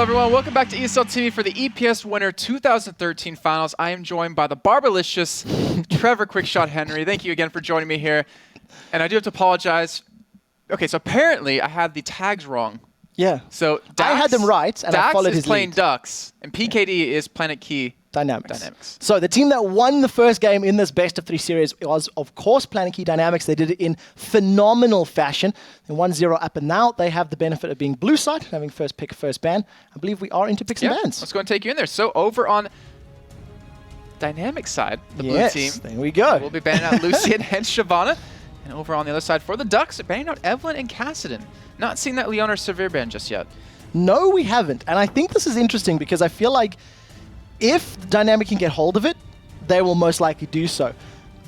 everyone. Welcome back to ESL TV for the EPS Winter 2013 Finals. I am joined by the barbalicious Trevor Quickshot Henry. Thank you again for joining me here. And I do have to apologize. Okay, so apparently I had the tags wrong. Yeah. So Dax, I had them right, and Dax I followed his is playing lead. Ducks, and PKD is Planetkey Dynamics. So the team that won the first game in this best-of-3 series was, of course, Planetkey Dynamics. They did it in phenomenal fashion. They're 1-0 up, and now they have the benefit of being blue side, having first pick, first ban. I believe we are into picks and bans. Let's go and take you in there. So over on Dynamics side, the blue team. There we go. We'll be banning out Lucian and Shavana. And over on the other side for the Ducks, banning out Evelyn and Cassidy. Not seeing that Leona Severe ban just yet. No, we haven't. And I think this is interesting because I feel like if Dynamic can get hold of it, they will most likely do so.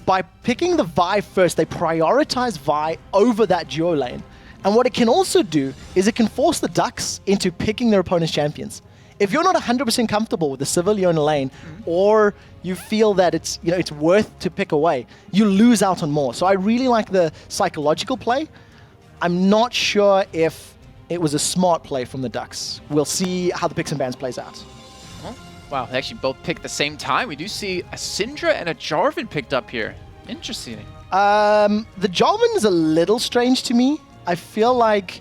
By picking the Vi first, they prioritize Vi over that duo lane. And what it can also do is it can force the Ducks into picking their opponent's champions. If you're not 100% comfortable with the Sivir Leona lane, or you feel that it's worth to pick away, you lose out on more. So I really like the psychological play. I'm not sure if it was a smart play from the Ducks. We'll see how the picks and bans plays out. Wow, they actually both picked at the same time. We do see a Syndra and a Jarvan picked up here. Interesting. The Jarvan is a little strange to me. I feel like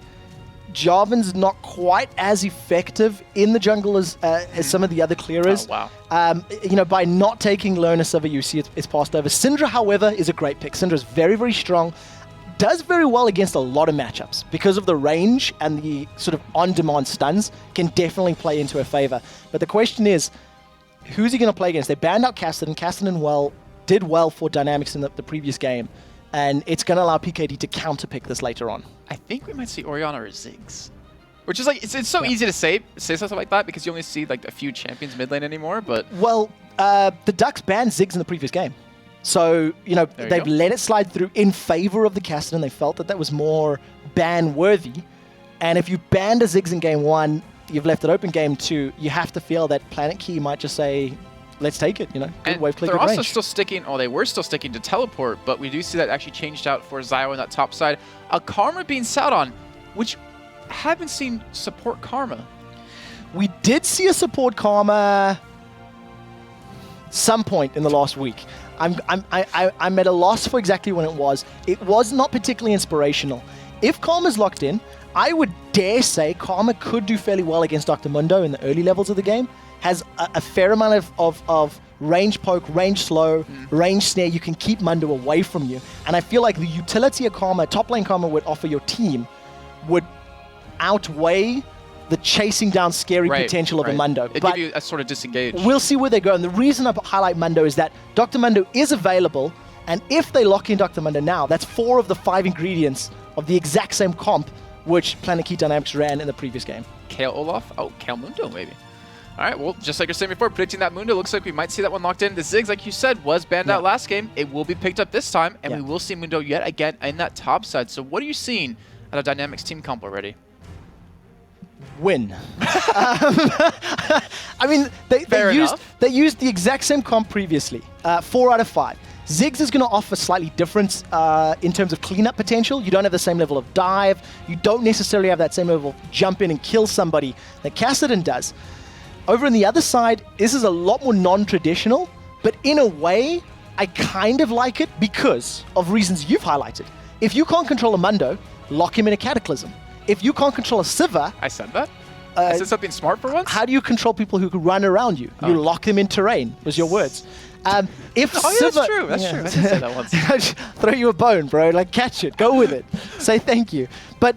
Jarvan's not quite as effective in the jungle as some of the other clearers. Oh, wow. By not taking Leona Sivir, you see it's passed over. Syndra, however, is a great pick. Syndra is very, very strong. Does very well against a lot of matchups because of the range and the sort of on-demand stuns can definitely play into her favor. But the question is, who's he going to play against? They banned out Cassidy, and Cassidy did well for Dynamics in the previous game, and it's going to allow PKD to counterpick this later on. I think we might see Orianna or Ziggs. Which is like, it's so easy to say something like that because you only see like a few champions mid lane anymore, but... Well, the Ducks banned Ziggs in the previous game. So, they've let it slide through in favor of the Cassidy, and they felt that was more ban-worthy. And if you banned a Ziggs in game 1, you've left it open game 2, you have to feel that Planetkey might just say, let's take it, good wave click, they're also range. still sticking, they were still sticking to teleport, but we do see that actually changed out for Zio on that top side. A Karma being sat on, which haven't seen support Karma. We did see a support Karma some point in the last week. I'm at a loss for exactly when it was. It was not particularly inspirational. If Karma's locked in, I would dare say Karma could do fairly well against Dr. Mundo in the early levels of the game. Has a fair amount of range poke, range slow, range snare. You can keep Mundo away from you. And I feel like the utility of Karma, top lane Karma would offer your team would outweigh the chasing down scary potential of a Mundo. It'd give you a sort of disengage. We'll see where they go. And the reason I highlight Mundo is that Dr. Mundo is available, and if they lock in Dr. Mundo now, that's 4 of the 5 ingredients of the exact same comp which Planetkey Dynamics ran in the previous game. Kale Olaf? Oh, Kale Mundo, maybe. All right, well, just like you're saying before, predicting that Mundo, looks like we might see that one locked in. The Ziggs, like you said, was banned out last game. It will be picked up this time, and we will see Mundo yet again in that top side. So what are you seeing at a Dynamics team comp already? Win. I mean, they used the exact same comp previously. 4 out of 5. Ziggs is going to offer slightly different in terms of cleanup potential. You don't have the same level of dive. You don't necessarily have that same level of jump in and kill somebody that Cassidy does. Over on the other side, this is a lot more non-traditional, but in a way, I kind of like it because of reasons you've highlighted. If you can't control a Mundo, lock him in a Cataclysm. If you can't control a Sivir... I said that? I said something smart for once? How do you control people who can run around you? You lock them in terrain, was your words. If Sivir, that's true. That's true. I did say that once. Throw you a bone, bro. Like, catch it. Go with it. Say thank you. But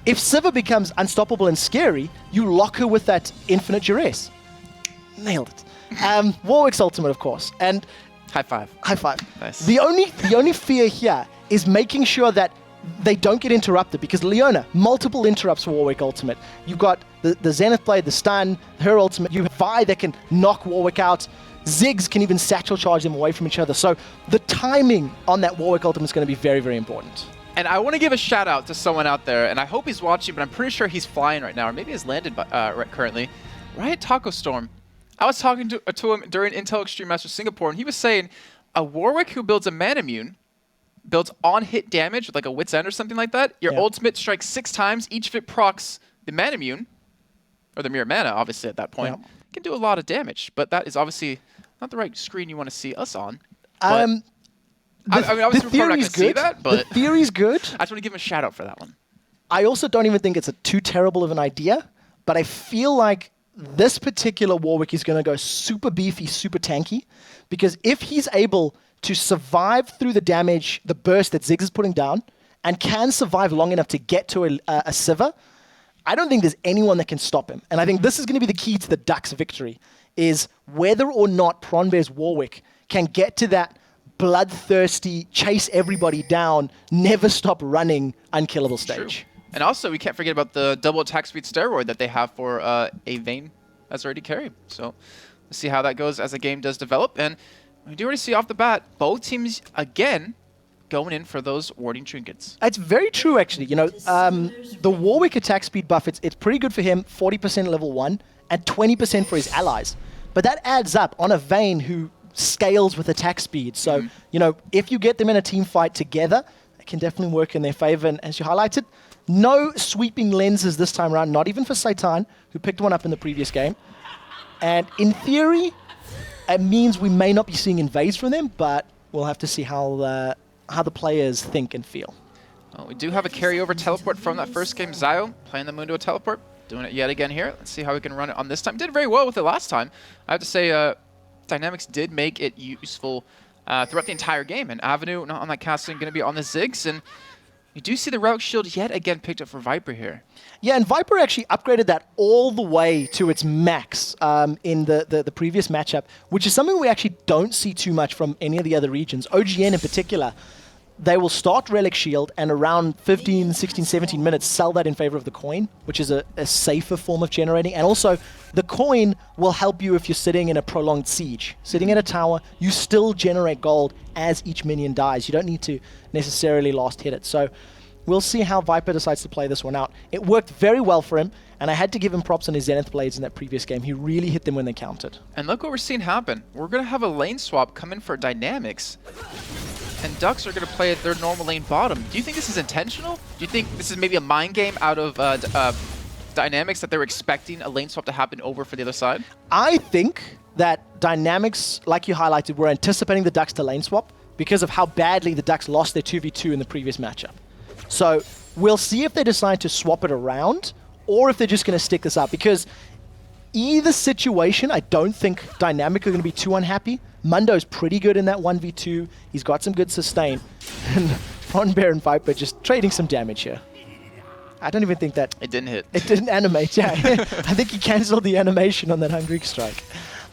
if Sivir becomes unstoppable and scary, you lock her with that infinite duress. Nailed it. Warwick's ultimate, of course. And high five. High five. Nice. The only fear here is making sure that they don't get interrupted, because Leona, multiple interrupts for Warwick ultimate. You've got the Zenith blade, the stun, her ultimate. You have Vi that can knock Warwick out. Ziggs can even satchel charge them away from each other. So the timing on that Warwick ultimate is going to be very, very important. And I want to give a shout out to someone out there, and I hope he's watching, but I'm pretty sure he's flying right now, or maybe he's landed currently. Riot Taco Storm. I was talking to him during Intel Extreme Masters Singapore, and he was saying a Warwick who builds a Manamune builds on-hit damage with like a Wit's End or something like that. Your ultimate strikes 6 times. Each of it procs the Manamune or the mirror mana, obviously, at that point, Yeah. can do a lot of damage. But that is obviously not the right screen you want to see us on. But, The, I mean, obviously, we're probably not going theory's to see good. that, but The theory's good. I just want to give him a shout out for that one. I also don't even think it's too terrible of an idea, but I feel like this particular Warwick is going to go super beefy, super tanky, because if he's able to survive through the damage, the burst that Ziggs is putting down, and can survive long enough to get to a Sivir, I don't think there's anyone that can stop him. And I think this is going to be the key to the Ducks' victory, is whether or not Pronbear's Warwick can get to that bloodthirsty, chase everybody down, never stop running, unkillable stage. True. And also, we can't forget about the double attack speed steroid that they have for a Vayne as already carry. So let's see how that goes as the game does develop. And we do already see off the bat, both teams, again, going in for those warding trinkets. It's very true, actually. You know, the Warwick attack speed buff, it's pretty good for him, 40% level 1, and 20% for his allies. But that adds up on a Vayne who scales with attack speed. So, you know, if you get them in a team fight together, it can definitely work in their favor. And as you highlighted, no sweeping lenses this time around, not even for Saitan, who picked one up in the previous game. And in theory, it means we may not be seeing invades from them, but we'll have to see how the players think and feel. Well, we do have a carryover teleport from that first game. Zio playing the Mundo teleport, doing it yet again here. Let's see how we can run it on this time. Did very well with it last time. I have to say, Dynamics did make it useful throughout the entire game. And Avenue, not on that casting, going to be on the Ziggs. And you do see the Relic Shield yet again picked up for Viper here. Yeah, and Viper actually upgraded that all the way to its max in the previous matchup, which is something we actually don't see too much from any of the other regions. OGN in particular, they will start Relic Shield and around 15, 16, 17 minutes sell that in favor of the coin, which is a safer form of generating. And also, the coin will help you if you're sitting in a prolonged siege. Sitting in a tower, you still generate gold as each minion dies. You don't need to necessarily last hit it. So we'll see how Viper decides to play this one out. It worked very well for him, and I had to give him props on his Zenith Blades in that previous game. He really hit them when they countered. And look what we're seeing happen. We're going to have a lane swap come in for Dynamics. And Ducks are going to play at their normal lane bottom. Do you think this is intentional? Do you think this is maybe a mind game out of Dynamics that they were expecting a lane swap to happen over for the other side? I think that Dynamics, like you highlighted, were anticipating the Ducks to lane swap because of how badly the Ducks lost their 2v2 in the previous matchup. So we'll see if they decide to swap it around or if they're just going to stick this up, because either situation, I don't think Dynamic are going to be too unhappy. Mundo's pretty good in that 1v2. He's got some good sustain. And Pronbear and Viper just trading some damage here. I don't even think that... It didn't hit. It didn't animate, yeah. I think he cancelled the animation on that Hungry Strike.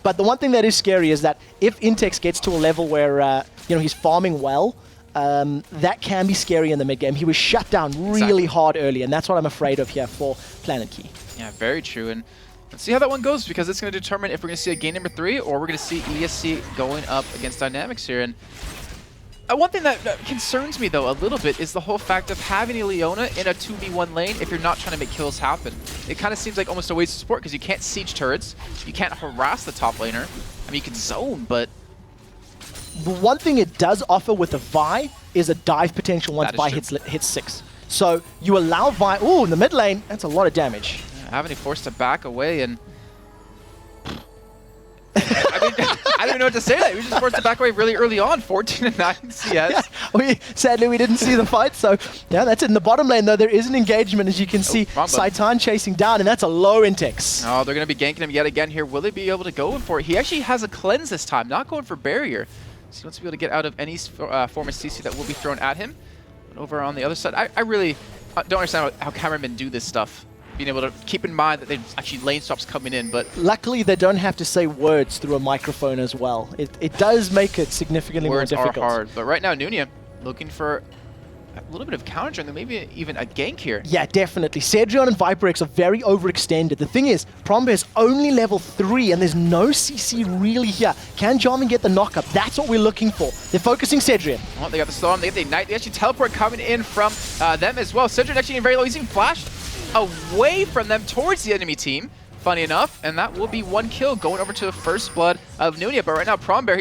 But the one thing that is scary is that if Intex gets to a level where you know, he's farming well, that can be scary in the mid game. He was shut down really hard early, and that's what I'm afraid of here for Planetkey. Yeah, very true. And let's see how that one goes, because it's going to determine if we're going to see a game number 3 or we're going to see ESC going up against Dynamics here. And one thing that concerns me, though, a little bit is the whole fact of having a Leona in a 2v1 lane if you're not trying to make kills happen. It kind of seems like almost a waste of support because you can't siege turrets, you can't harass the top laner. I mean, you can zone, but... The one thing it does offer with the Vi is a dive potential once Vi true. hits 6. So you allow Vi... Ooh, in the mid lane, that's a lot of damage. Avenue forced to back away, and I don't even know what to say. That we just forced to back away really early on, 14-9 CS. Yeah, sadly we didn't see the fight, so yeah, that's it. In the bottom lane though, there is an engagement, as you can see. Saitan chasing down, and that's a low Intex. Oh, they're going to be ganking him yet again here. Will they be able to go in for it? He actually has a cleanse this time, not going for barrier. So he wants to be able to get out of any form of CC that will be thrown at him. But over on the other side, I really don't understand how cameramen do this stuff. Being able to keep in mind that there's actually lane swaps coming in, but... Luckily, they don't have to say words through a microphone as well. It does make it significantly more difficult. Words are hard. But right now, Nunia looking for a little bit of counter and maybe even a gank here. Yeah, definitely. Cedrion and ViperX are very overextended. The thing is, Pronbear's only level 3 and there's no CC really here. Can Jarman get the knockup? That's what we're looking for. They're focusing Cedrion. Well, they got the storm, they get the ignite, they actually teleport coming in from them as well. Cedrion actually in very low, he's even flashed away from them towards the enemy team. funny enough, and that will be 1 kill going over to the first blood of Nunia. But right now, Prombear,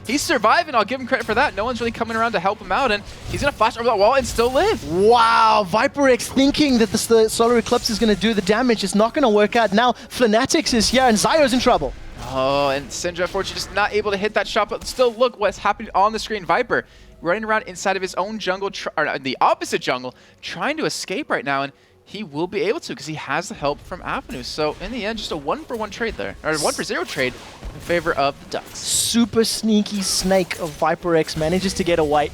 he's surviving. I'll give him credit for that. No one's really coming around to help him out, and he's going to flash over that wall and still live. Wow, ViperX thinking that the Solar Eclipse is going to do the damage. It's not going to work out. Now, Flanatics is here, and Zyo's in trouble. Oh, and Syndra, unfortunately, just not able to hit that shot, but still look what's happening on the screen. Viper running around inside of his own jungle, or the opposite jungle, trying to escape right now, and he will be able to because he has the help from Avenue. So in the end, just a 1-for-1 trade there, or 1-for-0 trade in favor of the Ducks. Super sneaky snake of ViperX manages to get away.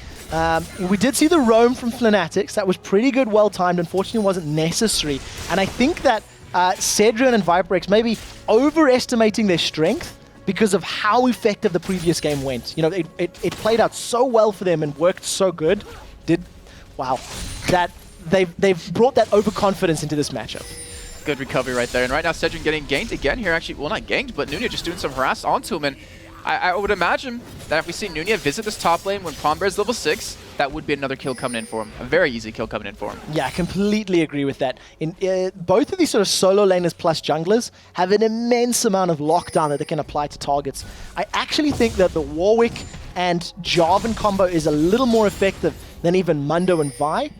We did see the roam from Flanatics. That was pretty good, well-timed. Unfortunately, wasn't necessary. And I think that Cedrian and ViperX may be overestimating their strength because of how effective the previous game went. You know, it played out so well for them and worked so good. Wow. That they've brought that overconfidence into this matchup. Good recovery right there. And right now, Cedric getting ganked again here. Actually, well, not ganked, but Nunia just doing some harass onto him. And I would imagine that if we see Nunia visit this top lane when Prombear is level 6, that would be another kill coming in for him. A very easy kill coming in for him. Yeah, I completely agree with that. Both of these sort of solo laners plus junglers have an immense amount of lockdown that they can apply to targets. I actually think that the Warwick and Jarvan combo is a little more effective than even Mundo and Vi,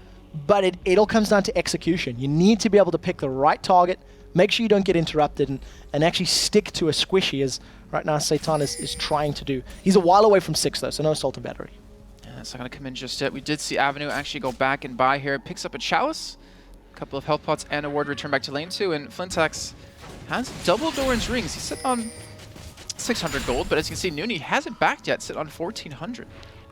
but it all comes down to execution. You need to be able to pick the right target, make sure you don't get interrupted, and actually stick to a squishy, as right now Satan is trying to do. He's a while away from 6 though, so no assault and battery. Yeah, that's not going to come in just yet. We did see Avenue actually go back and buy here. Picks up a Chalice, a couple of health pots, and a ward return back to lane 2. And Flintax has double Doran's rings. He's sitting on 600 gold, but as you can see, Nuni hasn't backed yet, sitting on 1400.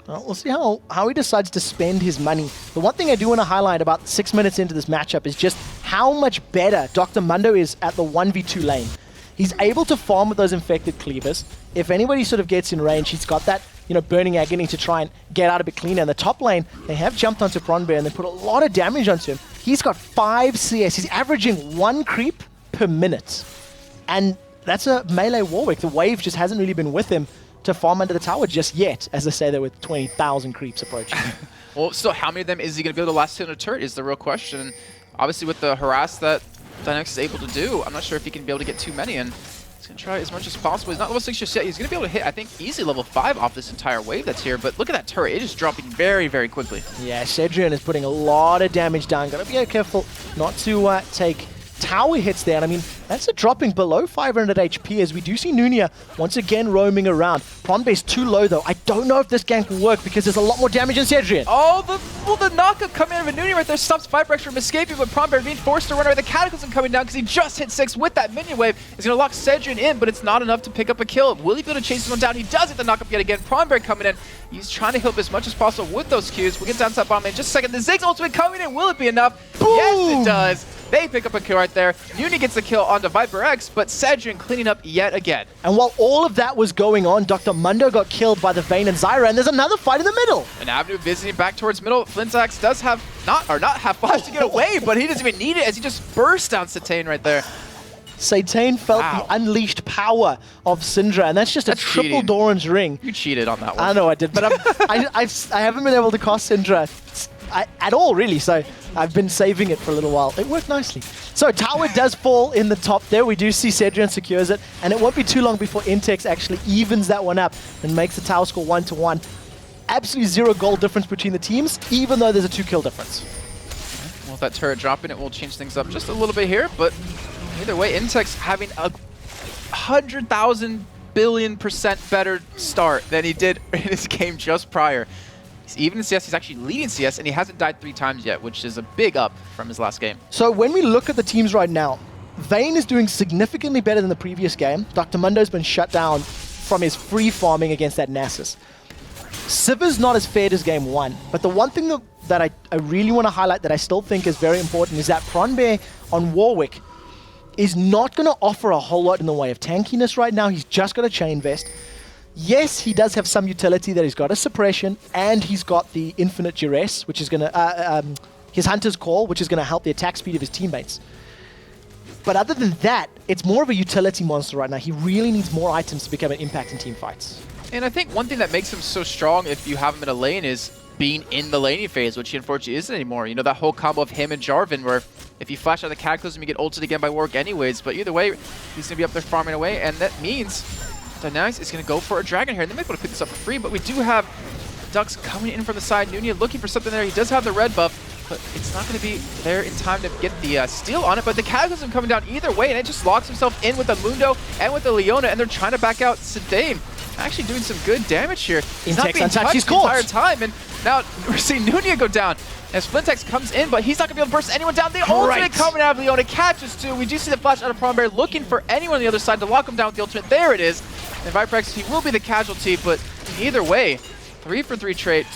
Well, we'll see how he decides to spend his money. The one thing I do want to highlight about 6 minutes into this matchup is just how much better Dr. Mundo is at the 1v2 lane. He's able to farm with those infected cleavers. If anybody sort of gets in range, he's got that, you know, burning agony to try and get out a bit cleaner. In the top lane, they have jumped onto Prombear and they put a lot of damage onto him. He's got 5 CS. He's averaging 1 creep per minute. And that's a melee Warwick. The wave just hasn't really been with him to farm under the tower just yet, as I say there with 20,000 creeps approaching. Well, still, how many of them is he going to be able to last hit on a turret is the real question. Obviously, with the harass that Dynamics is able to do, I'm not sure if he can be able to get too many, and he's going to try as much as possible. He's not level 6 just yet. He's going to be able to hit, I think, easy level 5 off this entire wave that's here, but look at that turret. It is dropping very, very quickly. Yeah, Cedrian is putting a lot of damage down. Got to be careful not to take tower hits there, and I mean, that's a dropping below 500 HP as we do see Nunia once again roaming around. Prombear's too low though. I don't know if this gank will work because there's a lot more damage in Cedrian. Oh, the knockup coming out of Nunia right there stops ViperX from escaping, but Prombear being forced to run away. The Cataclysm coming down because he just hit 6 with that minion wave. He's going to lock Cedrian in, but it's not enough to pick up a kill. Will he be able to chase this one down? He does hit the knockup yet again. Prombear coming in. He's trying to help as much as possible with those Qs. We'll get down to that bottom lane in just a second. The Ziggs ultimate coming in. Will it be enough? Boom! Yes, it does. They pick up a kill right there. Nuni gets the kill onto ViperX, but Cedrian cleaning up yet again. And while all of that was going on, Dr. Mundo got killed by the Vayne and Zyra, and there's another fight in the middle. And Avenue visiting back towards middle. Flintax does have not have flash to get away, but he doesn't even need it as he just burst down Satane right there. Satane felt the unleashed power of Syndra, and that's just a triple cheating. Doran's ring. You cheated on that one. I know I did, but I haven't been able to cast Syndra at all, really, so I've been saving it for a little while. It worked nicely. So tower does fall in the top there. We do see Cedrian secures it, and it won't be too long before Intex actually evens that one up and makes the tower score 1-1. Absolutely 0 goal difference between the teams, even though there's a 2 kill difference. Well, with that turret dropping, it will change things up just a little bit here, but either way, Intex having a 100,000 billion% better start than he did in his game just prior. He's even in CS, he's actually leading CS, and he hasn't died 3 times yet, which is a big up from his last game. So when we look at the teams right now, Vayne is doing significantly better than the previous game. Dr. Mundo's been shut down from his free farming against that Nasus. Sivir's not as fair as game 1, but the one thing that I really want to highlight that I still think is very important is that Prombear on Warwick is not going to offer a whole lot in the way of tankiness right now. He's just got a Chain Vest. Yes, he does have some utility that he's got a suppression, and he's got the infinite duress, which is going to his Hunter's Call, which is going to help the attack speed of his teammates. But other than that, it's more of a utility monster right now. He really needs more items to become an impact in team fights. And I think one thing that makes him so strong if you have him in a lane is being in the laning phase, which he unfortunately isn't anymore. You know, that whole combo of him and Jarvan where If you flash out the Cataclysm, you get ulted again by Warwick anyways. But either way, he's going to be up there farming away, and that means Dynamics is going to go for a Dragon here. And they might be able to pick this up for free, but we do have Ducks coming in from the side. Nunia looking for something there. He does have the red buff, but it's not going to be there in time to get the steal on it. But the Cataclysm coming down either way, and it just locks himself in with the Mundo and with the Leona, and they're trying to back out Sedain. Actually doing some good damage here. He's not being touched the entire time, and now we're seeing Nunia go down as Flintex comes in, but he's not going to be able to burst anyone down. The ultimate coming out of Leona catches too. We do see the flash out of Prombear looking for anyone on the other side to lock him down with the ultimate. There it is. And Viprex, he will be the casualty, but either way, 3 for 2 trade,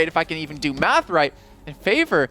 if I can even do math right, in favor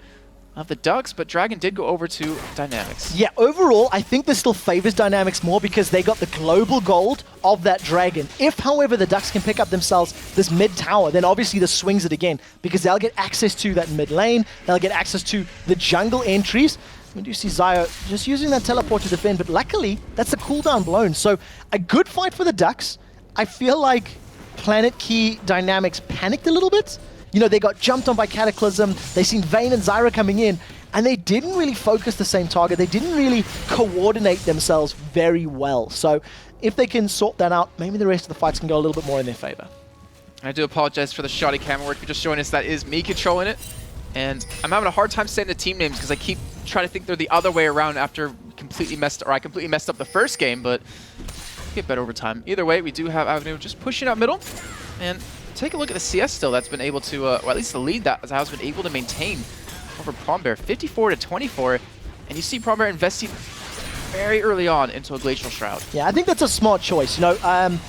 of the Ducks, but Dragon did go over to Dynamics. Yeah, overall, I think this still favors Dynamics more because they got the global gold of that Dragon. If, however, the Ducks can pick up themselves this mid tower, then obviously this swings it again because they'll get access to that mid lane, they'll get access to the jungle entries. We do see Zio just using that teleport to defend, but luckily, that's a cooldown blown. So, a good fight for the Ducks. I feel like Planetkey Dynamics panicked a little bit. You know, they got jumped on by Cataclysm, they seen Vayne and Zyra coming in, and they didn't really focus the same target. They didn't really coordinate themselves very well. So if they can sort that out, maybe the rest of the fights can go a little bit more in their favor. I do apologize for the shoddy camera work. You're just showing us that is me controlling it. And I'm having a hard time saying the team names because I keep trying to think they're the other way around after I completely messed up the first game, but get better over time. Either way, we do have Avenue just pushing out middle. And take a look at the CS still that's been able to, or at least the lead that Zao's been able to maintain over Prombear, 54-24. And you see Prombear investing very early on into a Glacial Shroud. Yeah, I think that's a smart choice. You know,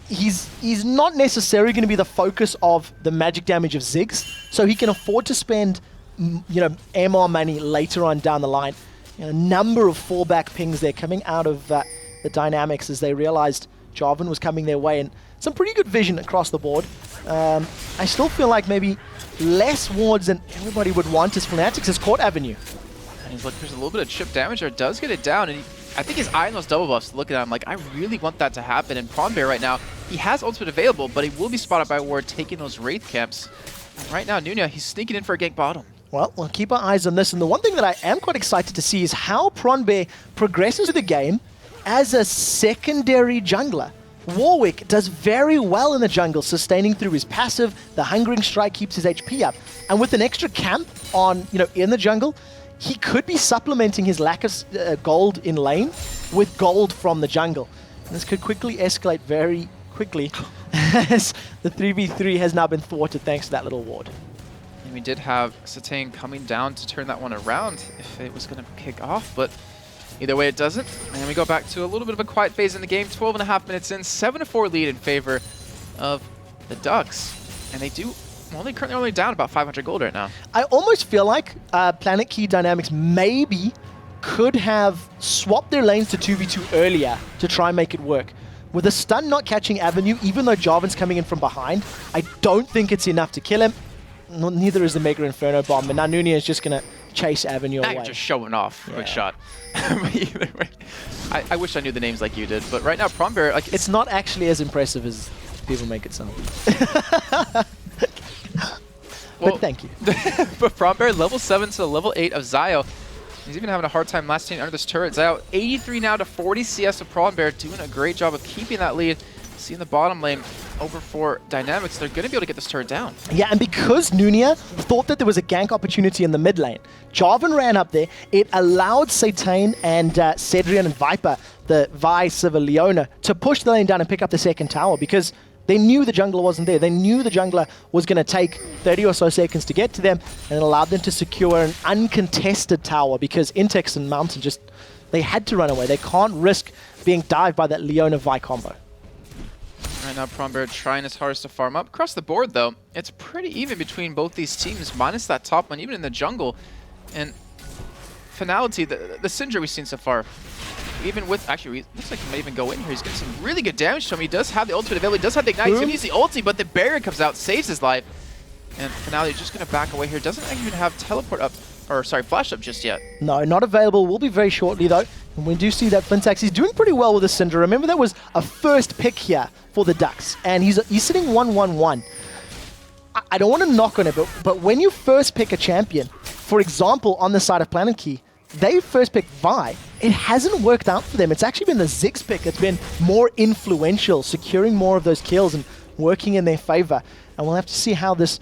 he's not necessarily going to be the focus of the magic damage of Ziggs, so he can afford to spend, you know, MR money later on down the line. You know, a number of fallback pings there coming out of the Dynamics as they realized Jarvan was coming their way, and some pretty good vision across the board. I still feel like maybe less wards than everybody would want as Fanatics has caught Avenue. And he's like, there's a little bit of chip damage there. Does get it down, and I think his eye on those double buffs, looking at him like, I really want that to happen. And Prombear right now, he has ultimate available, but he will be spotted by Ward taking those Wraith camps. And right now, Nunia, he's sneaking in for a gank bottom. Well, we'll keep our eyes on this. And the one thing that I am quite excited to see is how Prombear progresses the game as a secondary jungler. Warwick does very well in the jungle, sustaining through his passive. The Hungering Strike keeps his HP up. And with an extra camp on, you know, in the jungle, he could be supplementing his lack of gold in lane with gold from the jungle. And this could quickly escalate very quickly as the 3v3 has now been thwarted thanks to that little ward. And we did have Sedain coming down to turn that one around if it was going to kick off, but either way it doesn't. And we go back to a little bit of a quiet phase in the game, 12.5 minutes in, 7-4 lead in favor of the Ducks. And they do, well, they're currently only down about 500 gold right now. I almost feel like Planetkey Dynamics maybe could have swapped their lanes to 2v2 earlier to try and make it work. With a stun not catching Avenue, even though Jarvan's coming in from behind, I don't think it's enough to kill him. Neither is the Mega Inferno Bomb, and now Nunia is just going to chase Avenue away. You're just showing off. Yeah. Quick shot. Either way, I wish I knew the names like you did, but right now Prombear, like, it's not actually as impressive as people make it sound. Well, but thank you. But Prombear, level 7 to level 8 of Zio. He's even having a hard time last under this turret. Zio, 83 now to 40 CS of Prombear, doing a great job of keeping that lead. See in the bottom lane over for Dynamics, they're going to be able to get this turret down. Yeah, and because Nunia thought that there was a gank opportunity in the mid lane, Jarvan ran up there. It allowed Sedain and Cedrian and Viper, the Vice of a Leona, to push the lane down and pick up the second tower because they knew the jungler wasn't there. They knew the jungler was going to take 30 or so seconds to get to them, and it allowed them to secure an uncontested tower because Intex and Mountain just, they had to run away. They can't risk being dived by that Leona-Vi combo. Right now, Prombear trying his hardest to farm up. Across the board, though, it's pretty even between both these teams, minus that top one, even in the jungle. And Finality, the Syndra we've seen so far, even with, actually, it looks like he may even go in here. He's getting some really good damage to him. He does have the ultimate available. He does have the ignite. He's going to use the ulti, but the barrier comes out, saves his life. And Finality just going to back away here. Doesn't even have teleport up, or sorry, flash up just yet. No, not available. Will be very shortly, though. And we do see that Flintex, he's doing pretty well with the Syndra. Remember, that was a first pick here for the Ducks, and he's sitting 1-1-1. I don't want to knock on it, but when you first pick a champion, for example, on the side of Planetkey, they first picked Vi. It hasn't worked out for them. It's actually been the Ziggs pick that's been more influential, securing more of those kills and working in their favor. And we'll have to see how this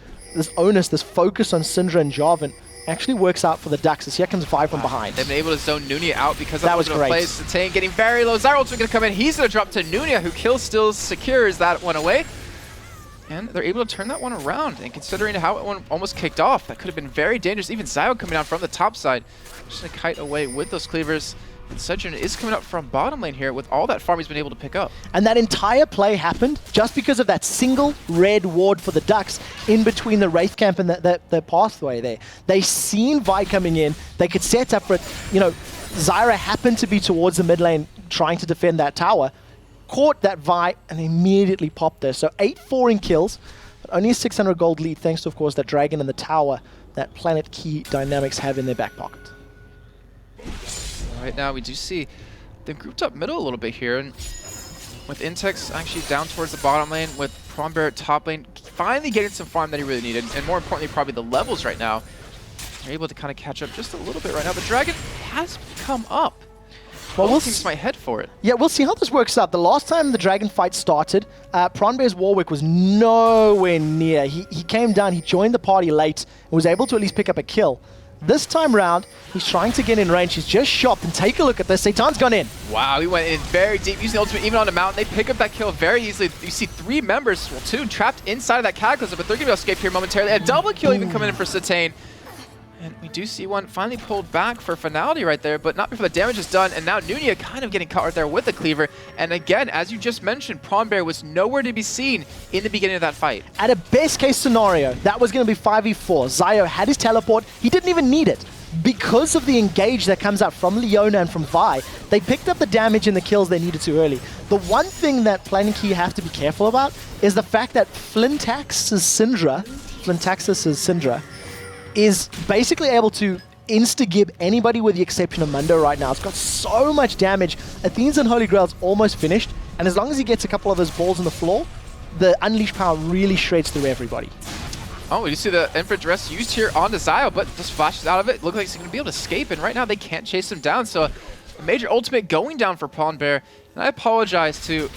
onus, this focus on Syndra and Jarvan actually works out for the Ducks, as here comes Vi from behind. They've been able to zone Nunia out because of that was great. Plays. Satane getting very low. Zyrol's going to come in. He's going to drop to Nunia, who kill still secures that one away. And they're able to turn that one around. And considering how it one almost kicked off, that could have been very dangerous. Even Zio coming down from the top side. Just going to kite away with those cleavers. And Sedgen is coming up from bottom lane here with all that farm he's been able to pick up. And that entire play happened just because of that single red ward for the Ducks in between the Wraith camp and the pathway there. They seen Vi coming in. They could set up for it. You know, Zyra happened to be towards the mid lane trying to defend that tower. Caught that Vi and immediately popped there. So 8-4 in kills, but only a 600 gold lead thanks to, of course, that dragon and the tower that Planetkey Dynamics have in their back pocket. Right now, we do see they've grouped up middle a little bit here, and with Intex actually down towards the bottom lane, with Prombear at top lane, finally getting some farm that he really needed, and more importantly, probably the levels right now. They're able to kind of catch up just a little bit right now. The dragon has come up. Well, Both teams might head for it. Yeah, we'll see how this works out. The last time the dragon fight started, Pronbear's Warwick was nowhere near. He came down, he joined the party late, and was able to at least pick up a kill. This time round, he's trying to get in range. He's just shopped, and take a look at this. Satan's gone in. Wow, he went in very deep, using the ultimate even on the mountain. They pick up that kill very easily. You see 3 members, well 2, trapped inside of that Cataclysm, but they're going to be able to escape here momentarily. A double kill even coming in for Satane. And we do see one finally pulled back for finality right there, but not before the damage is done. And now Nunia kind of getting caught right there with the cleaver. And again, as you just mentioned, Prombear was nowhere to be seen in the beginning of that fight. At a best case scenario, that was going to be 5v4. Zio had his teleport. He didn't even need it. Because of the engage that comes out from Leona and from Vi, they picked up the damage and the kills they needed to early. The one thing that Planetkey have to be careful about is the fact that Flintax's Syndra is basically able to insta-gib anybody with the exception of Mundo right now. It's got so much damage. Athene's and Holy Grail's almost finished, and as long as he gets a couple of those balls on the floor, the Unleash power really shreds through everybody. Oh, we do see the Infinite Dress used here onto Zio, but just flashes out of it. Looks like he's going to be able to escape, and right now they can't chase him down, so a major ultimate going down for Prombear. And I apologize to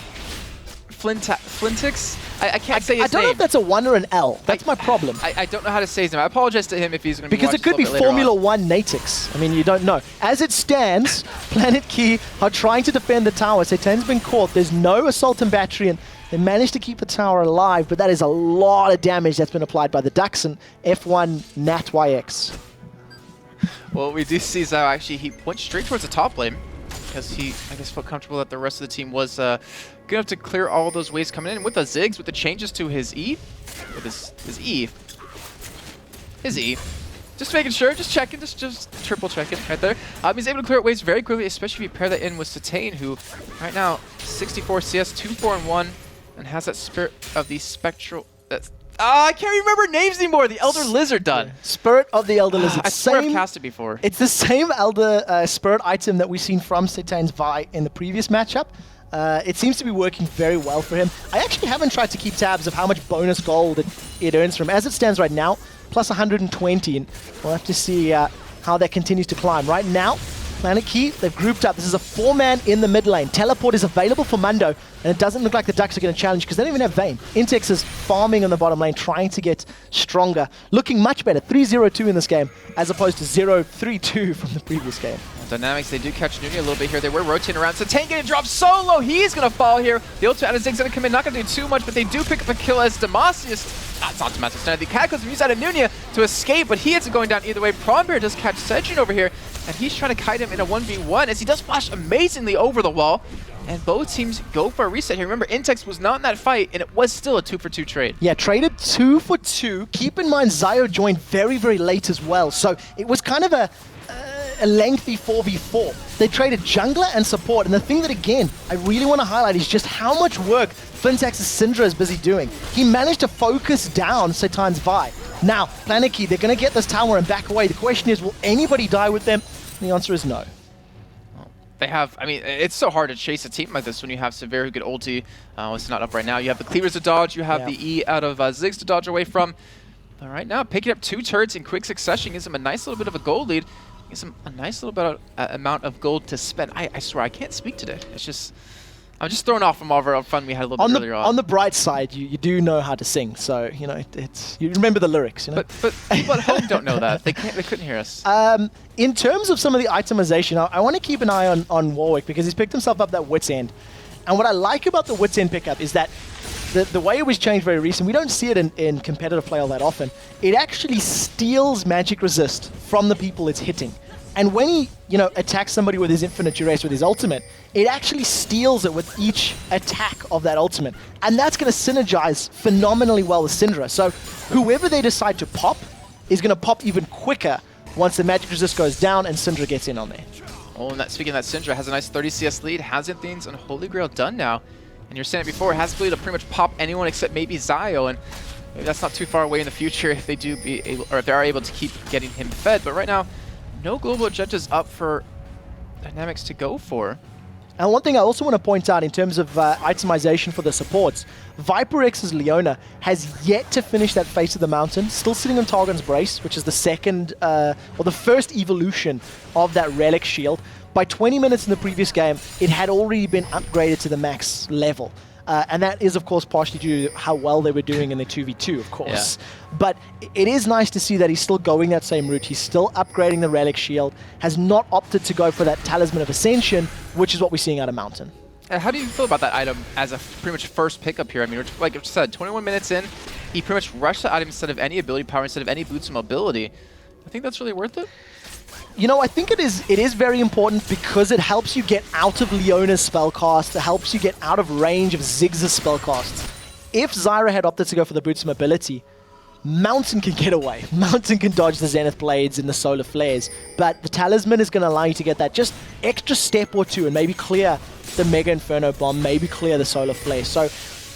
Flintix. I can't say his name. I don't know if that's a 1 or an L. That's my problem. I don't know how to say his name. I apologize to him if he's going to be because it could be Formula 1 Natix. I mean, you don't know. As it stands, Planetkey are trying to defend the tower. Satan's been caught. There's no assault and battery, and they managed to keep the tower alive, but that is a lot of damage that's been applied by the Ducks and F1 Nat YX. Well, we do see Zio actually, he went straight towards the top lane because he, I guess, felt comfortable that the rest of the team was good enough to clear all those waves coming in. And with the Ziggs, with the changes to his E, with his E, just making sure, just checking, just triple checking right there. He's able to clear out waves very quickly, especially if you pair that in with Satane, who right now 64 CS, 2-4-1, and has that Spirit of the Spectral. That's I can't remember names anymore. The Elder Lizard done. Spirit of the Elder Lizard. I swear I've cast it before. It's the same Elder Spirit item that we've seen from Satane's Vi in the previous matchup. It seems to be working very well for him. I actually haven't tried to keep tabs of how much bonus gold it earns from. As it stands right now, plus 120, and we'll have to see how that continues to climb. Right now, Planetkey, they've grouped up. This is a 4-man in the mid lane. Teleport is available for Mundo, and it doesn't look like the Ducks are going to challenge because they don't even have Vayne. Intex is farming on the bottom lane, trying to get stronger. Looking much better, 3-0-2 in this game, as opposed to 0-3-2 from the previous game. Dynamics, they do catch Nunia a little bit here. They were rotating around. Satane getting dropped so low. He's going to fall here. The ultimate out of Ziggs going to come in. Not going to do too much, but they do pick up a kill as Demacius. It's not Demacius. The Cataclysm used out of Nunia to escape, but he ends up going down either way. Prombear does catch Sedgen over here, and he's trying to kite him in a 1v1 as he does flash amazingly over the wall. And both teams go for a reset here. Remember, Intex was not in that fight, and it was still a 2-for-2 trade. Yeah, traded 2 for 2. Keep in mind, Zio joined very, very late as well, so it was kind of a lengthy 4v4. They traded jungler and support, and the thing that, again, I really want to highlight is just how much work Flintax's Syndra is busy doing. He managed to focus down Satan's Vi. Now, Planetkey, they're going to get this tower and back away. The question is, will anybody die with them? And the answer is no. They have, I mean, it's so hard to chase a team like this when you have Severe who could ulti. It's not up right now. You have the Cleavers to dodge. You have the E out of Ziggs to dodge away from. But right now, picking up 2 turrets in quick succession gives him a nice little bit of a gold lead. Gives him a nice little bit of, amount of gold to spend. I swear, I can't speak today. It's just... I'm just thrown off from all of our fun we had a little bit earlier on. On the bright side, you do know how to sing, so you know it's you remember the lyrics, you know. But people at home don't know that. They couldn't hear us. In terms of some of the itemization, I want to keep an eye on Warwick because he's picked himself up that Wit's End, and what I like about the Wit's End pickup is that the way it was changed very recent. We don't see it in competitive play all that often. It actually steals magic resist from the people it's hitting. And when he, attacks somebody with his infinite duress with his ultimate, it actually steals it with each attack of that ultimate. And that's going to synergize phenomenally well with Syndra. So whoever they decide to pop is going to pop even quicker once the magic resist goes down and Syndra gets in on there. Oh, and speaking of that, Syndra has a nice 30 CS lead, has Athene's and Holy Grail done now. And you're saying it before, it has the ability to pretty much pop anyone except maybe Zio, and maybe that's not too far away in the future if they do be able, or if they are able to keep getting him fed. But right now, no global objectives up for Dynamics to go for. And one thing I also want to point out in terms of itemization for the supports, ViperX's Leona has yet to finish that face of the mountain, still sitting on Targon's Brace, which is the second, or the first evolution of that Relic Shield. By 20 minutes in the previous game, it had already been upgraded to the max level. And that is, of course, partially due to how well they were doing in the 2v2, of course. Yeah. But it is nice to see that he's still going that same route. He's still upgrading the Relic Shield, has not opted to go for that Talisman of Ascension, which is what we're seeing out of Mountain. How do you feel about that item as a pretty much first pickup here? I mean, like I said, 21 minutes in, he pretty much rushed the item instead of any ability power, instead of any boots of mobility. I think that's really worth it. I think it is very important because it helps you get out of Leona's spellcast, it helps you get out of range of Ziggs's spellcasts. If Zyra had opted to go for the boots of mobility, Mountain can get away. Mountain can dodge the Zenith Blades and the Solar Flares, but the Talisman is going to allow you to get that just extra step or two and maybe clear the Mega Inferno Bomb, maybe clear the Solar Flare. So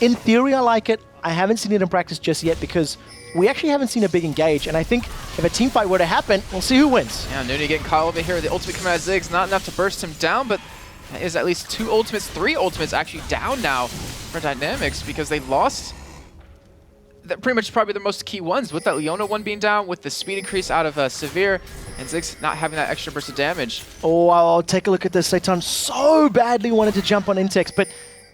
in theory, I like it. I haven't seen it in practice just yet because we actually haven't seen a big engage, and I think if a team fight were to happen, we'll see who wins. Yeah, Nuni getting caught over here. The ultimate coming out of Ziggs, not enough to burst him down, but that is at least 2 ultimates, 3 ultimates actually down now for Dynamics because they lost pretty much probably the most key ones, with that Leona one being down, with the speed increase out of Severe, and Ziggs not having that extra burst of damage. Oh, I'll take a look at this. Satan so badly wanted to jump on Intex, but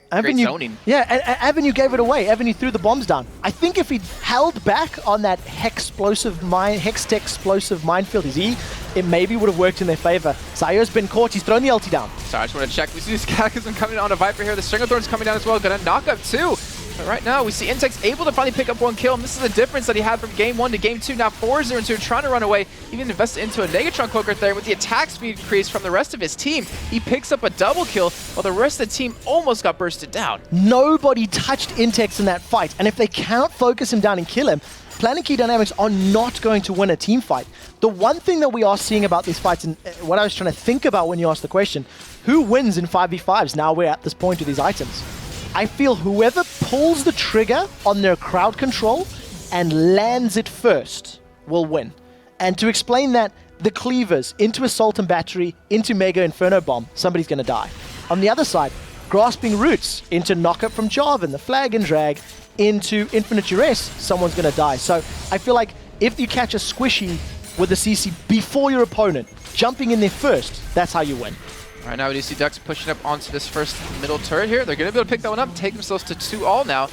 Great zoning. Yeah, and Avenue gave it away. Avenue threw the bombs down. I think if he'd held back on that Hex-explosive minefield, his E, it maybe would have worked in their favor. Zio's been caught. He's thrown the ulti down. Sorry, I just want to check. We see this Cataclysm coming on a Viper here. The String of Thorns coming down as well. Gonna knock up 2. But right now, we see Intex able to finally pick up 1 kill, and this is the difference that he had from game 1 to game 2. Now 4-0-2, trying to run away, even invested into a Negatron Cloaker there. With the attack speed increase from the rest of his team, he picks up a double kill, while the rest of the team almost got bursted down. Nobody touched Intex in that fight, and if they can't focus him down and kill him, Planetkey Dynamics are not going to win a team fight. The one thing that we are seeing about these fights, and what I was trying to think about when you asked the question, who wins in 5v5s now we're at this point with these items? I feel whoever pulls the trigger on their crowd control and lands it first will win. And to explain that, the cleavers into Assault and Battery, into Mega Inferno Bomb, somebody's going to die. On the other side, Grasping Roots into Knockup from Jarvan, the Flag and Drag, into Infinite Duress, someone's going to die. So I feel like if you catch a squishy with the CC before your opponent, jumping in there first, that's how you win. All right, now we do see Ducks pushing up onto this first middle turret here. They're going to be able to pick that one up, take themselves to 2-all now.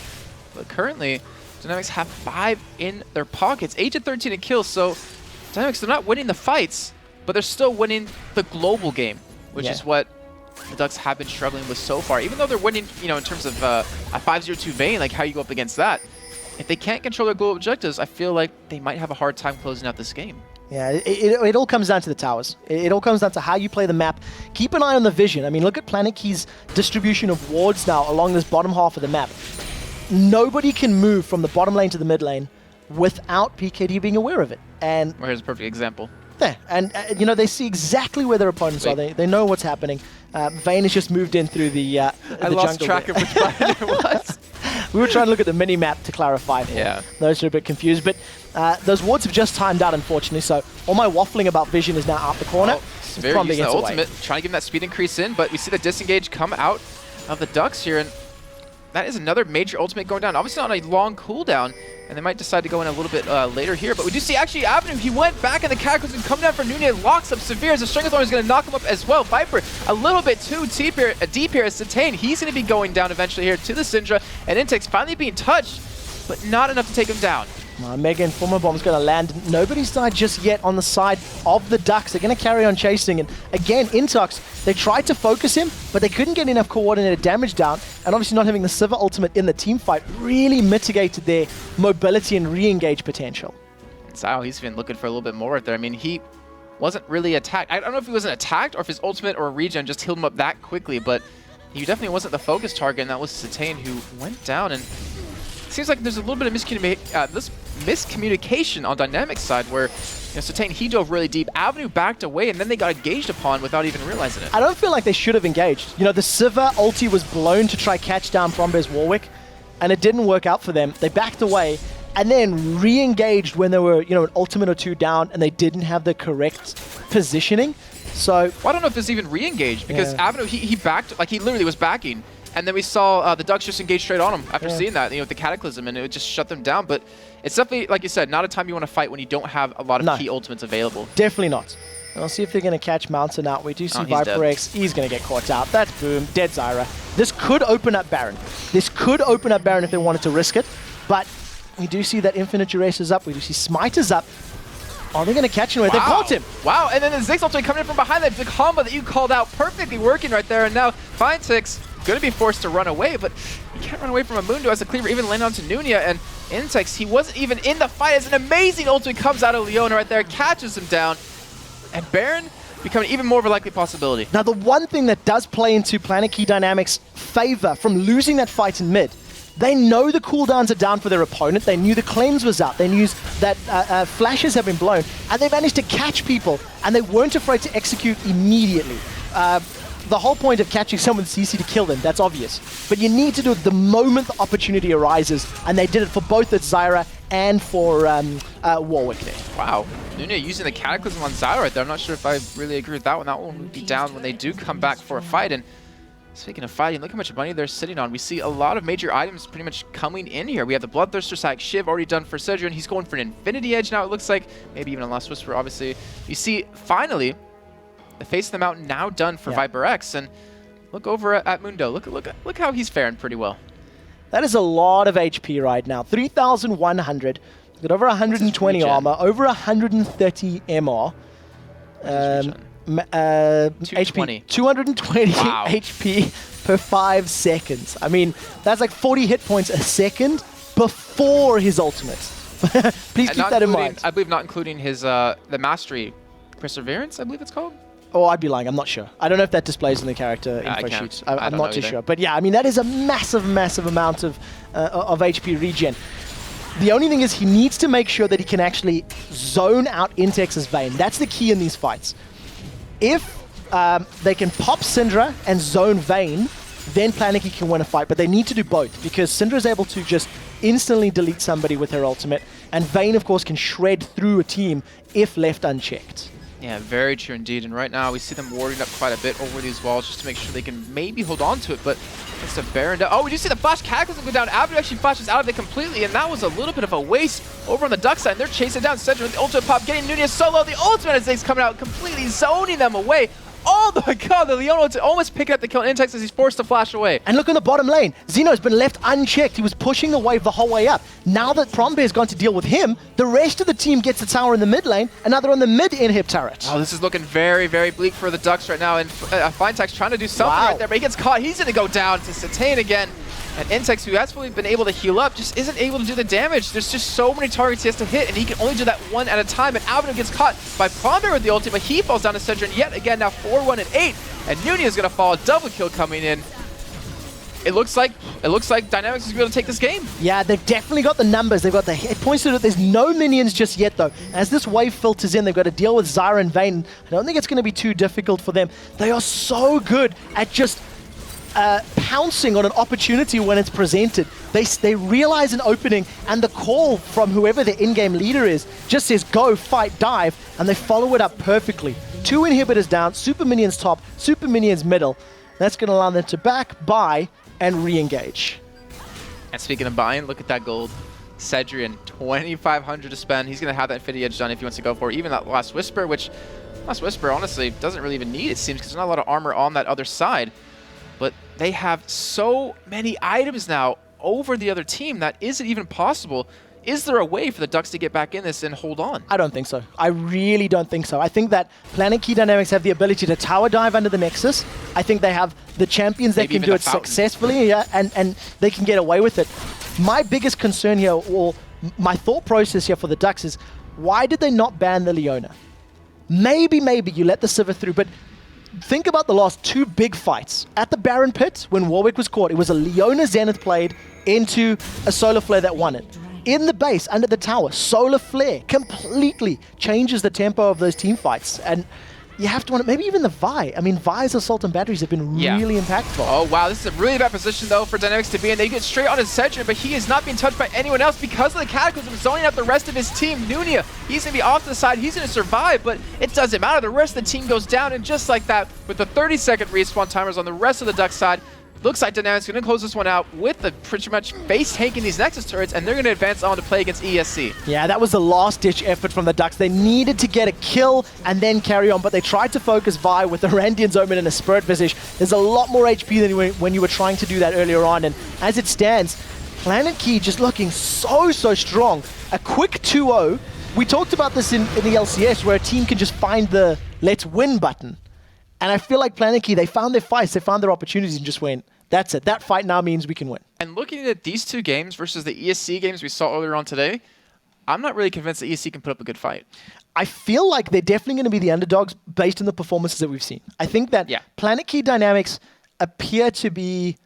But currently, Dynamics have 5 in their pockets. 8-13 in kills, so Dynamics, they're not winning the fights, but they're still winning the global game, which is what the Ducks have been struggling with so far. Even though they're winning, in terms of a 5-0-2 Vayne, like how you go up against that. If they can't control their global objectives, I feel like they might have a hard time closing out this game. Yeah, it all comes down to the towers. It all comes down to how you play the map. Keep an eye on the vision. I mean, look at Planetkey's distribution of wards now along this bottom half of the map. Nobody can move from the bottom lane to the mid lane without PKD being aware of it. And here's a perfect example. There, and they see exactly where their opponents are. They know what's happening. Vayne has just moved in through the I lost track of which button it was. We were trying to look at the mini-map to clarify for those who are a bit confused. But those wards have just timed out, unfortunately, so all my waffling about vision is now out the corner. Very using the ultimate, trying to give him that speed increase in, but we see the disengage come out of the Ducks here, and that is another major ultimate going down. Obviously on a long cooldown, and they might decide to go in a little bit later here. But we do see actually Avenue, he went back in the Cataclysm, coming down for Nunez, locks up Severe as the String of Thorn is going to knock him up as well. Viper a little bit too deep here as Satane. He's going to be going down eventually here to the Syndra, and Intex finally being touched, but not enough to take him down. Mega Informer Bomb's going to land. Nobody's died just yet on the side of the Ducks. They're going to carry on chasing. And again, Intox, they tried to focus him, but they couldn't get enough coordinated damage down. And obviously not having the Sivir ultimate in the team fight really mitigated their mobility and re-engage potential. Zao, he's been looking for a little bit more right there. I mean, he wasn't really attacked. I don't know if he wasn't attacked or if his ultimate or regen just healed him up that quickly, but he definitely wasn't the focus target, and that was Satane, who went down. And it seems like there's a little bit of miscommunication on Dynamic's side where, Satane, he dove really deep, Avenue backed away, and then they got engaged upon without even realizing it. I don't feel like they should have engaged. The Sivir ulti was blown to try catch down Brombear's Warwick, and it didn't work out for them. They backed away, and then re-engaged when they were, an ultimate or two down, and they didn't have the correct positioning. So well, I don't know if it's even re-engaged, because Avenue, he backed, like he literally was backing. And then we saw the Ducks just engage straight on him after seeing that, with the Cataclysm, and it would just shut them down. But it's definitely, like you said, not a time you want to fight when you don't have a lot of key ultimates available. Definitely not. And I'll see if they're going to catch Mountain out. We do see Viper X. He's going to get caught out. That's boom. Dead Zyra. This could open up Baron. This could open up Baron if they wanted to risk it. But we do see that Infinite Duress is up. We do see Smite is up. Are they going to catch him? Wow. They caught him. Wow, and then the Ziggs ultimate coming in from behind that. The combo that you called out perfectly working right there. And now Planetkey going to be forced to run away, but you can't run away from a Mundo as the cleaver even landed onto Nunia, and Intex, he wasn't even in the fight as an amazing ultimate comes out of Leona right there, catches him down, and Baron becoming even more of a likely possibility. Now, the one thing that does play into Planetkey Dynamics' favor from losing that fight in mid, they know the cooldowns are down for their opponent. They knew the claims was out. They knew that flashes have been blown, and they managed to catch people, and they weren't afraid to execute immediately. The whole point of catching someone CC to kill them, that's obvious. But you need to do it the moment the opportunity arises, and they did it for both at Zyra and for Warwick there. Wow. Nunia using the Cataclysm on Zyra right there. I'm not sure if I really agree with that one. That one would be down when they do come back for a fight. And speaking of fighting, look how much money they're sitting on. We see a lot of major items pretty much coming in here. We have the Bloodthirster sack Shiv already done for Cedric. He's going for an Infinity Edge now, it looks like. Maybe even a Last Whisper, obviously. You see, finally, the Face of the Mountain now done for Viper X, and look over at Mundo. Look how he's faring pretty well. That is a lot of HP right now. 3,100. Got over 120 armor, over 130 MR. 220. HP, 220 wow. HP per 5 seconds. I mean, that's like 40 hit points a second before his ultimate. Please keep that in mind. I believe not including his the Mastery Perseverance, I believe it's called. Oh, I'd be lying. I'm not sure. I don't know if that displays in the character info sheet. I'm not too sure. But yeah, I mean, that is a massive, massive amount of HP regen. The only thing is he needs to make sure that he can actually zone out Intex's Vayne. That's the key in these fights. If they can pop Syndra and zone Vayne, then Planetkey can win a fight. But they need to do both, because Syndra is able to just instantly delete somebody with her ultimate, and Vayne, of course, can shred through a team if left unchecked. Yeah, very true indeed. And right now we see them warding up quite a bit over these walls just to make sure they can maybe hold on to it. But it's a Baron down. Oh, we do see the flash Cataclysm go down. Avenue actually flashes out of it completely, and that was a little bit of a waste over on the Duck side. They're chasing down Cedric with the ultimate pop, getting Nunez solo. The ultimate is coming out, completely zoning them away. Oh my god, the Leona almost picking up the kill in Intex as he's forced to flash away. And look in the bottom lane. Xeno's been left unchecked. He was pushing the wave the whole way up. Now that Prombear's gone to deal with him, the rest of the team gets a tower in the mid lane, and now they're on the mid inhib turret. Oh, this is looking very, very bleak for the Ducks right now. And Planetkey's trying to do something right there, but he gets caught. He's going to go down to Satane again. And Intex, who has really been able to heal up, just isn't able to do the damage. There's just so many targets he has to hit, and he can only do that one at a time. And Avenue gets caught by Prombear with the ulti, but he falls down to Cedric. And yet again, now 4-1 and 8. And Nuni is going to fall. Double kill coming in. It looks like Dynamics is going to be able to take this game. Yeah, they've definitely got the numbers. They've got the hit points to it. There's no minions just yet, though. As this wave filters in, they've got to deal with Zyra and Vayne. I don't think it's going to be too difficult for them. They are so good at just pouncing on an opportunity when it's presented. They realize an opening, and the call from whoever the in-game leader is just says go, fight, dive, and they follow it up perfectly. 2 inhibitors down, super minions top, super minions middle. That's going to allow them to back, buy, and re-engage. And speaking of buying, look at that gold. Cedrian, 2,500 to spend. He's going to have that Infinity Edge done if he wants to go for it. Even that Last Whisper, which Last Whisper, honestly, doesn't really even need, it seems, because there's not a lot of armor on that other side. But they have so many items now over the other team that isn't even possible. Is there a way for the Ducks to get back in this and hold on? I don't think so. I really don't think so. I think that Planetkey Dynamics have the ability to tower dive under the Nexus. I think they have the champions that Maybe can even do the it Fountain. successfully, yeah, and they can get away with it. My biggest concern here, or my thought process here for the Ducks is, why did they not ban the Leona? Maybe you let the Sivir through, but think about the last 2 big fights. At the Baron Pit, when Warwick was caught, it was a Leona Zenith played into a Solar Flare that won it. In the base, under the tower, Solar Flare completely changes the tempo of those team fights. And you have to wonder, maybe even the Vi. I mean, Vi's assault and batteries have been really impactful. Oh, wow. This is a really bad position, though, for Dynamics to be in. They get straight on his Cedric, but he is not being touched by anyone else because of the Cataclysm zoning out the rest of his team. Nunia, he's going to be off to the side. He's going to survive, but it doesn't matter. The rest of the team goes down, and just like that, with the 30-second respawn timers on the rest of the Duck side, looks like Dynamics going to close this one out with the pretty much base tanking these Nexus turrets, and they're going to advance on to play against ESC. Yeah, that was the last-ditch effort from the Ducks. They needed to get a kill and then carry on, but they tried to focus Vi with the Randian's Omen and a Spirit Visage. There's a lot more HP than when you were trying to do that earlier on, and as it stands, Planetkey just looking so strong. A quick 2-0. We talked about this in the LCS, where a team can just find the let's win button. And I feel like Planetkey, they found their fights, they found their opportunities and just went, that's it. That fight now means we can win. And looking at these 2 games versus the ESC games we saw earlier on today, I'm not really convinced that ESC can put up a good fight. I feel like they're definitely going to be the underdogs based on the performances that we've seen. I think that Planetkey Dynamics appear to be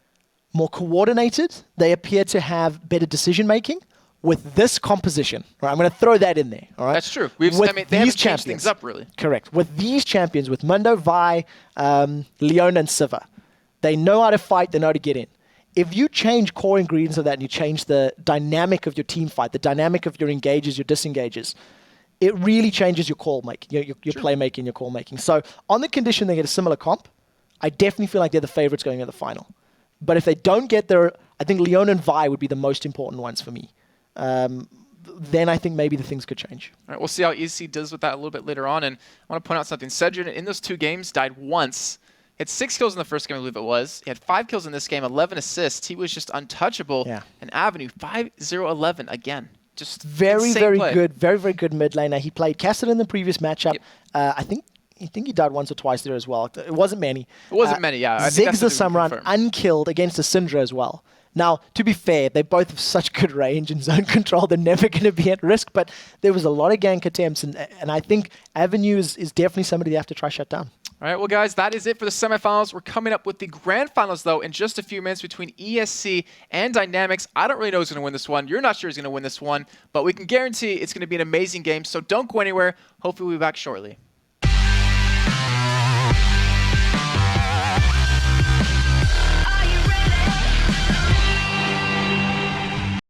more coordinated. They appear to have better decision-making with this composition. All right, I'm going to throw that in there. All right, that's true. They haven't changed things up, really. Correct. With these champions, with Mundo, Vi, Leona, and Sivir, they know how to fight, they know how to get in. If you change core ingredients of that and you change the dynamic of your team fight, the dynamic of your engages, your disengages, it really changes your call making, your playmaking, your call making. So on the condition they get a similar comp, I definitely feel like they're the favorites going to the final. But if they don't get there, I think Leona and Vi would be the most important ones for me. Then I think maybe the things could change. All right, we'll see how ESC does with that a little bit later on. And I want to point out something. Cedric, in those 2 games, died once. He had 6 kills in the first game, I believe it was. He had 5 kills in this game, 11 assists. He was just untouchable. Yeah. And Avenue, 5-0-11 again. Just very good, very good mid laner. He played Cassidy in the previous matchup. Yep. I think he died once or twice there as well. It wasn't many. It wasn't many, yeah. Ziggs the Samran unkilled against a Syndra as well. Now, to be fair, they both have such good range and zone control. They're never going to be at risk, but there was a lot of gank attempts, and I think Avenue is definitely somebody they have to try shut down. All right, well, guys, that is it for the semifinals. We're coming up with the grand finals, though, in just a few minutes between ESC and Dynamics. I don't really know who's going to win this one. You're not sure who's going to win this one, but we can guarantee it's going to be an amazing game, so don't go anywhere. Hopefully we'll be back shortly.